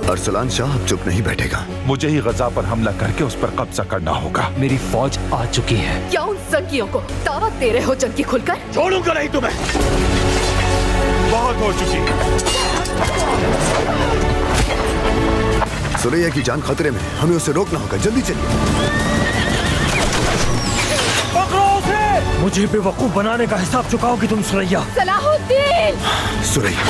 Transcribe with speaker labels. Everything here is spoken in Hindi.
Speaker 1: अरसलान शाह अब चुप नहीं बैठेगा।
Speaker 2: मुझे ही गजा पर हमला करके उस पर कब्जा करना होगा।
Speaker 3: मेरी फौज आ चुकी है।
Speaker 4: क्या उन जंगियों को दावत दे रहे हो जंग की खुलकर?
Speaker 2: छोड़ूंगा नहीं तुम्हें, बहुत हो चुकी।
Speaker 1: सुरैया की जान खतरे में, हमें उसे रोकना होगा। जल्दी चलिए।
Speaker 3: मुझे बेवकूफ बनाने का हिसाब चुकाओगी तुम सुरैया।
Speaker 4: सलाहुद्दीन!
Speaker 1: सुरैया